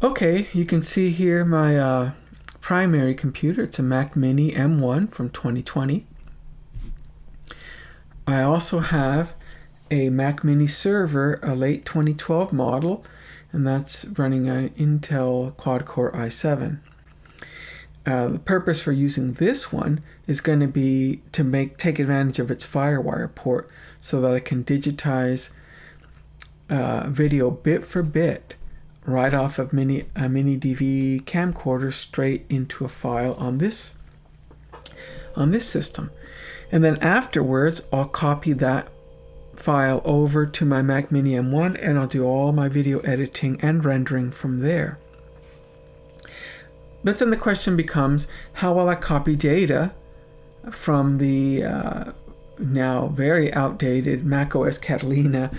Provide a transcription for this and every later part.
Okay, you can see here my primary computer. It's a Mac Mini M1 from 2020. I also have a Mac Mini server, a late 2012 model, and that's running an Intel quad-core i7. The purpose for using this one is going to be to take advantage of its FireWire port so that I can digitize video bit for bit right off of a mini DV camcorder straight into a file on this system. And then afterwards, I'll copy that file over to my Mac Mini M1 and I'll do all my video editing and rendering from there. But then the question becomes, how will I copy data from the now very outdated macOS Catalina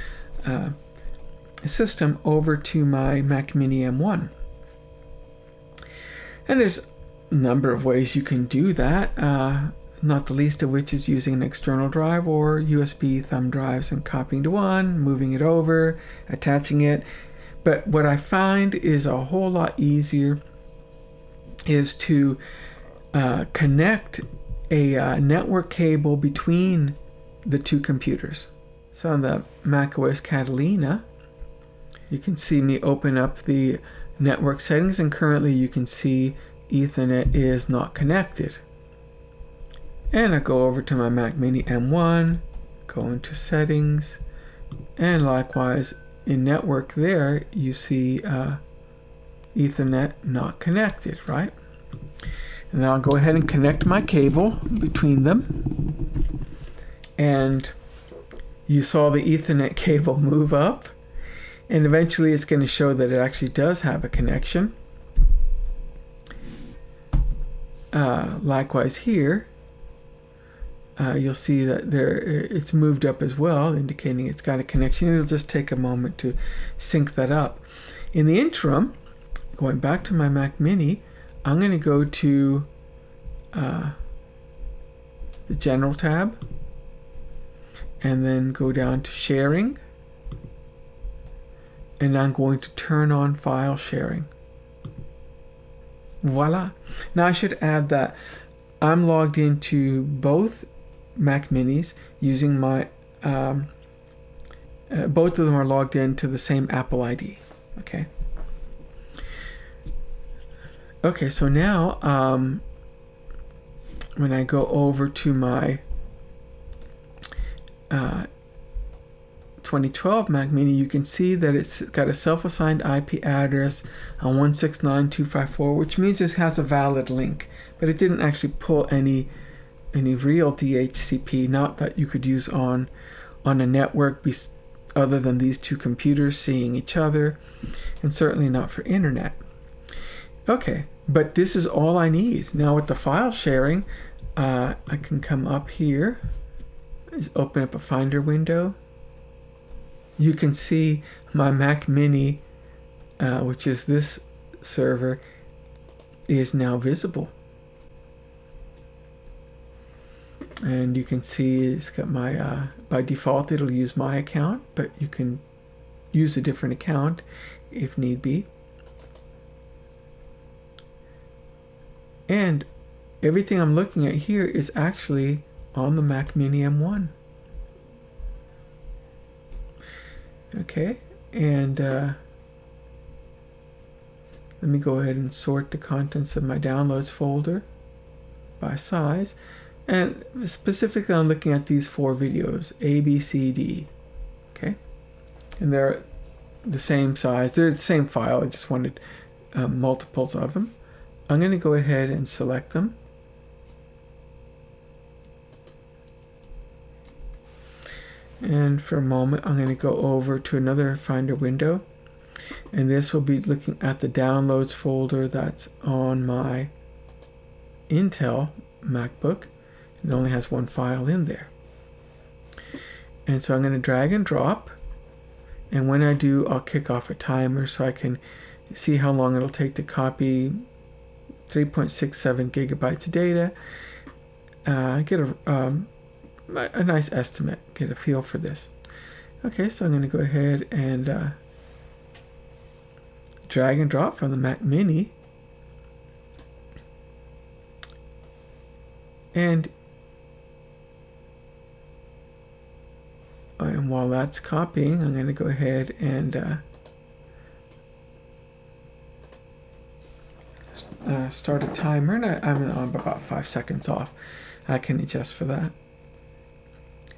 system over to my Mac Mini M1? And there's a number of ways you can do that, not the least of which is using an external drive or USB thumb drives and copying to one, moving it over, attaching it. But what I find is a whole lot easier is to connect a network cable between the two computers. So on the macOS Catalina, you can see me open up the network settings, and currently you can see Ethernet is not connected. And I go over to my Mac Mini M1, go into settings, and likewise in network there you see Ethernet not connected, right? And then I'll go ahead and connect my cable between them. And you saw the Ethernet cable move up, and eventually it's going to show that it actually does have a connection. Likewise here, you'll see that it's moved up as well, indicating it's got a connection. It'll just take a moment to sync that up. In the interim, going back to my Mac Mini, I'm going to go to the General tab and then go down to Sharing, and I'm going to turn on File Sharing. Voila! Now I should add that I'm logged into both Mac Minis using my both of them are logged into the same Apple ID. Okay, so now when I go over to my 2012 Mac Mini, you can see that it's got a self-assigned IP address on 169.254, which means it has a valid link, but it didn't actually pull any real DHCP, not that you could use on a network other than these two computers seeing each other, and certainly not for internet. Okay, but this is all I need. Now with the file sharing, I can come up here, open up a Finder window. You can see my Mac Mini, which is this server, is now visible. And you can see it's got my, by default it'll use my account, but you can use a different account if need be. And everything I'm looking at here is actually on the Mac Mini M1. Okay, and let me go ahead and sort the contents of my downloads folder by size. And specifically I'm looking at these 4 videos, A, B, C, D. Okay, and they're the same size. They're the same file. I just wanted multiples of them. I'm going to go ahead and select them. And for a moment, I'm going to go over to another Finder window. And this will be looking at the downloads folder that's on my Intel MacBook. It only has one file in there. And so I'm going to drag and drop. And when I do, I'll kick off a timer so I can see how long it'll take to copy 3.67 gigabytes of data. Get a nice estimate, get a feel for this. Okay, so I'm going to go ahead and drag and drop from the Mac Mini. And while that's copying, I'm going to go ahead and start a timer. And I'm about 5 seconds off. I can adjust for that.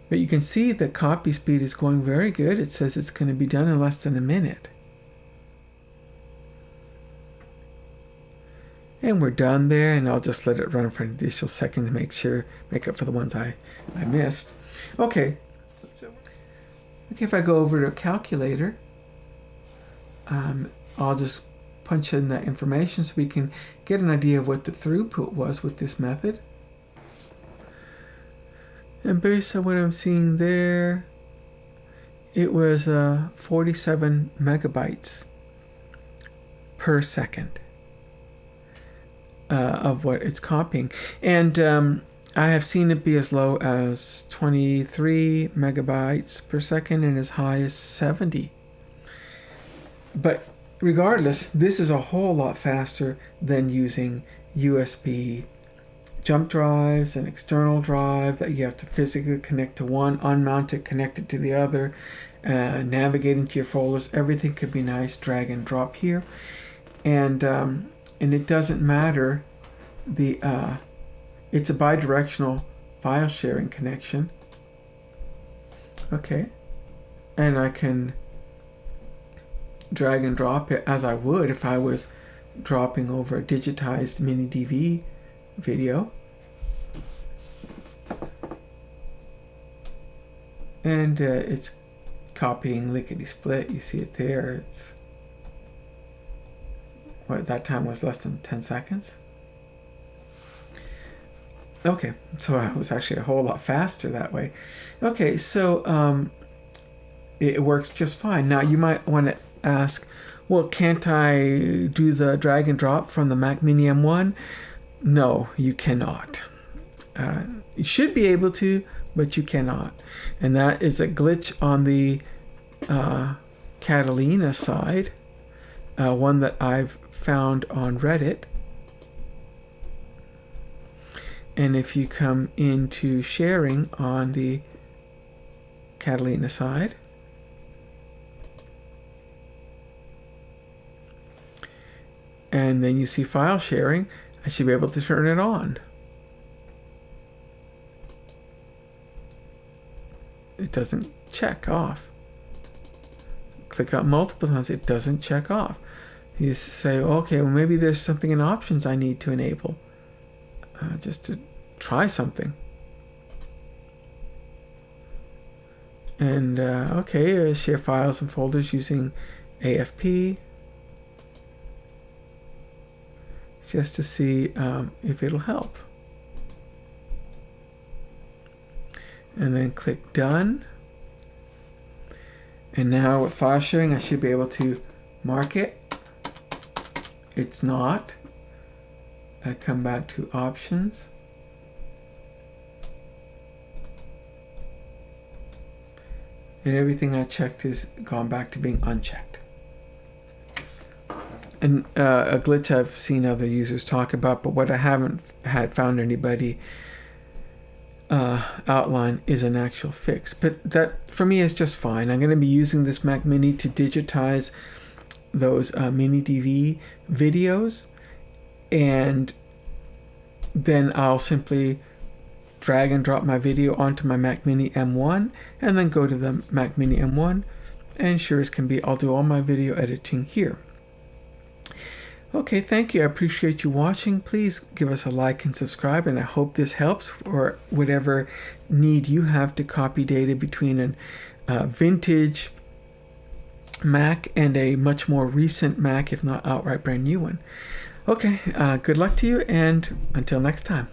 But you can see the copy speed is going very good. It says it's going to be done in less than a minute. And we're done there, and I'll just let it run for an additional second to make up for the ones I missed. Okay. Okay, if I go over to a calculator, I'll just punch in that information so we can get an idea of what the throughput was with this method. And based on what I'm seeing there, it was 47 megabytes per second of what it's copying. And I have seen it be as low as 23 megabytes per second and as high as 70. But regardless, this is a whole lot faster than using USB jump drives, an external drive that you have to physically connect to one, unmount it, connect it to the other, navigating to your folders. Everything could be nice, drag and drop here. And it doesn't matter, it's a bidirectional file sharing connection. Okay, and I can drag and drop it as I would if I was dropping over a digitized mini DV video. And it's copying lickety split. You see it there. It's what that time was, less than 10 seconds. Okay, so it was actually a whole lot faster that way. Okay, so it works just fine. Now you might want to ask, well, can't I do the drag and drop from the Mac Mini M1? No, you cannot. You should be able to, but you cannot. And that is a glitch on the Catalina side, one that I've found on Reddit. And if you come into sharing on the Catalina side, and then you see file sharing, I should be able to turn it on. It doesn't check off. Click on multiple times, it doesn't check off. You say, okay, well maybe there's something in options I need to enable. Just to try something. And okay, share files and folders using AFP. Just to see if it'll help. And then click done. And now with file sharing, I should be able to mark it. It's not. I come back to options. And everything I checked has gone back to being unchecked. And a glitch I've seen other users talk about, but what I haven't found anybody outline is an actual fix. But that for me is just fine. I'm going to be using this Mac Mini to digitize those mini DV videos, and then I'll simply drag and drop my video onto my Mac Mini M1 and then go to the Mac Mini M1, and sure as can be, I'll do all my video editing here. Okay, thank you. I appreciate you watching. Please give us a like and subscribe, and I hope this helps for whatever need you have to copy data between a vintage Mac and a much more recent Mac, if not outright brand new one. Okay, good luck to you, and until next time.